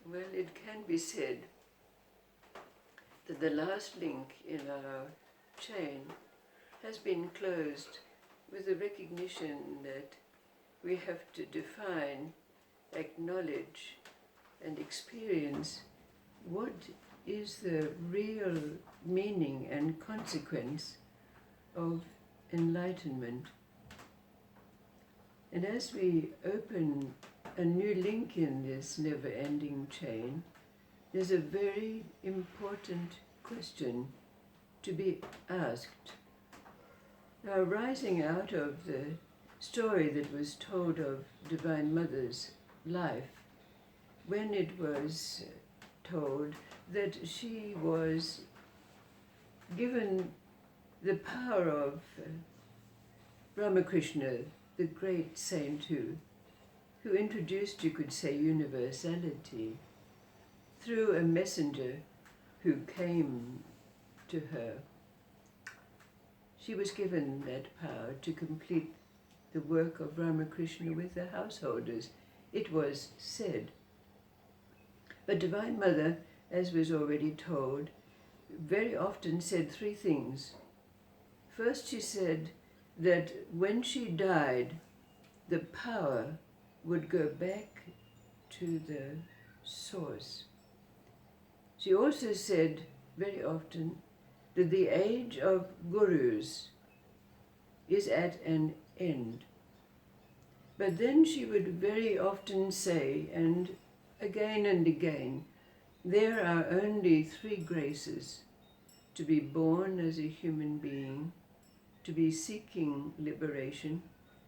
Well, it can be said that the last link in our chain has been closed with the recognition that we have to define, acknowledge, and experience what is the real meaning and consequence of enlightenment. And as we open a new link in this never-ending chain, there's a very important question to be asked. Now, rising out of the story that was told of Divine Mother's life, when it was told that she was given the power of Ramakrishna, the great saint who introduced, you could say, universality, through a messenger who came to her. She was given that power to complete the work of Ramakrishna with the householders, it was said. But Divine Mother, as was already told, very often said three things. First, she said that when she died, the power would go back to the source. She also said very often that the age of gurus is at an end. But then she would very often say, and again, there are only three graces: to be born as a human being, to be seeking liberation,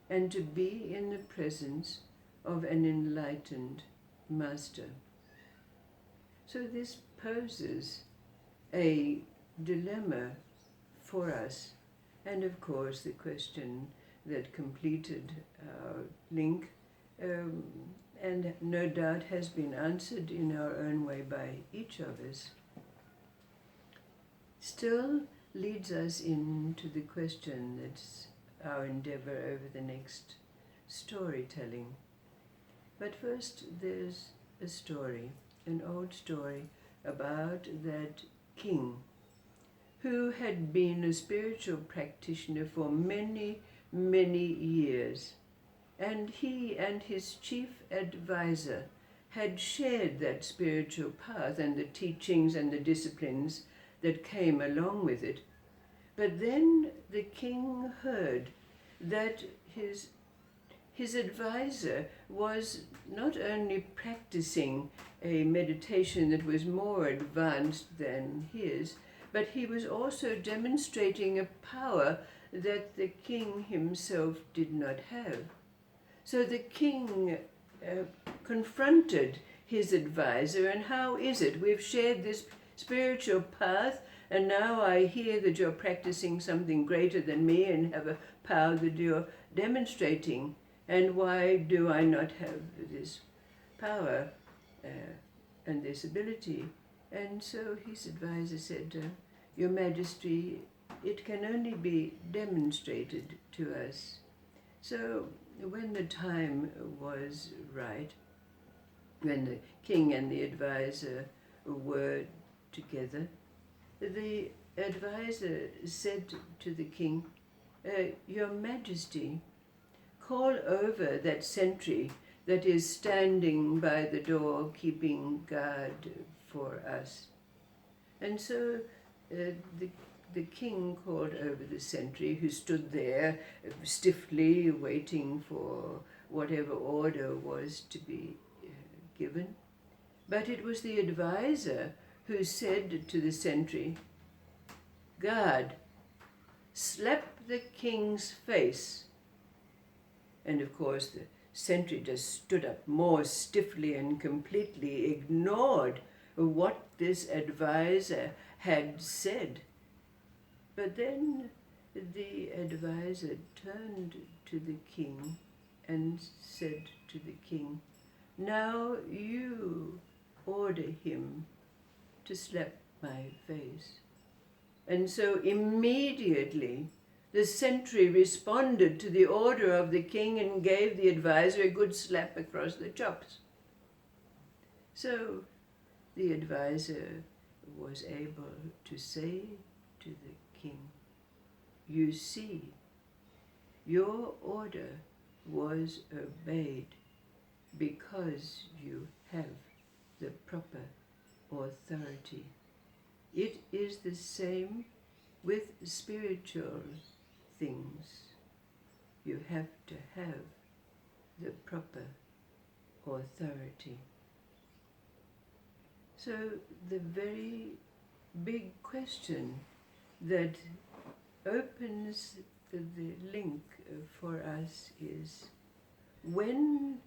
and to be in the presence of an enlightened master. So this poses a dilemma for us, and of course the question that completed our link, and no doubt has been answered in our own way by each of us, still leads us into the question that's our endeavor over the next storytelling. But first, there's a story, an old story about that king who had been a spiritual practitioner for many, many years. And he and his chief advisor had shared that spiritual path and the teachings and the disciplines that came along with it. But then the king heard that his advisor was not only practicing a meditation that was more advanced than his, but he was also demonstrating a power that the king himself did not have. So the king confronted his advisor, and how is it? We've shared this spiritual path, and now I hear that you're practicing something greater than me and have a power that you're demonstrating. And why do I not have this power and this ability? And so his advisor said, Your Majesty, it can only be demonstrated to us. So when the time was right, when the king and the advisor were together, the advisor said to the king, Your Majesty, call over that sentry that is standing by the door keeping guard for us. And so the king called over the sentry, who stood there stiffly waiting for whatever order was to be given. But it was the advisor who said to the sentry, Guard, slap the king's face. And of course the sentry just stood up more stiffly and completely ignored what this advisor had said. But then the advisor turned to the king and said to the king, Now you order him to slap my face. And so immediately the sentry responded to the order of the king and gave the advisor a good slap across the chops. So the advisor was able to say to the king, "You see, your order was obeyed because you have the proper authority. It is the same with spiritual things. You have to have the proper authority." So the very big question that opens the link for us is, when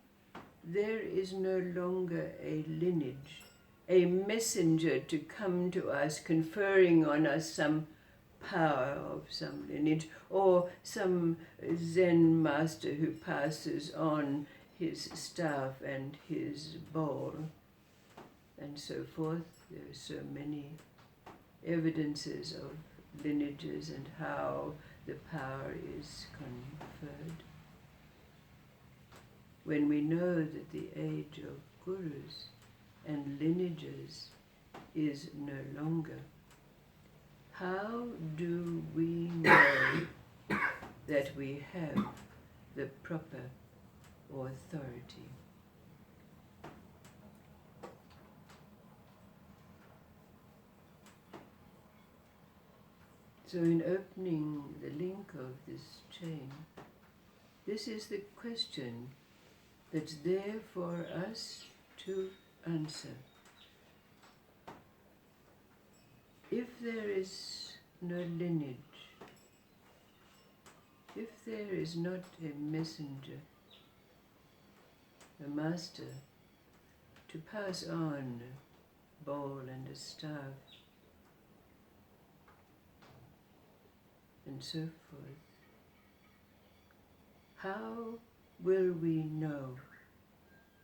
there is no longer a lineage, a messenger to come to us, conferring on us some power of some lineage, or some Zen master who passes on his staff and his bowl, and so forth. There are so many evidences of lineages and how the power is conferred. When we know that the age of gurus and lineages is no longer, how do we know that we have the proper authority? So in opening the link of this chain, this is the question that's there for us to answer. If there is no lineage, if there is not a messenger, a master, to pass on a bowl and a staff, and so forth, how will we know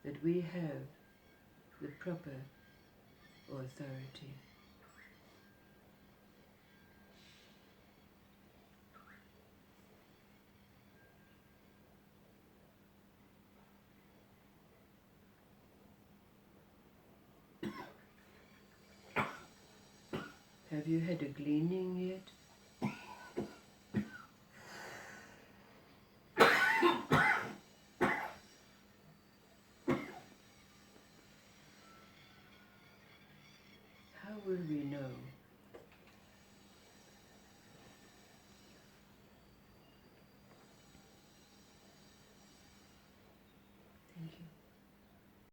that we have the proper authority? Have you had a gleaning yet?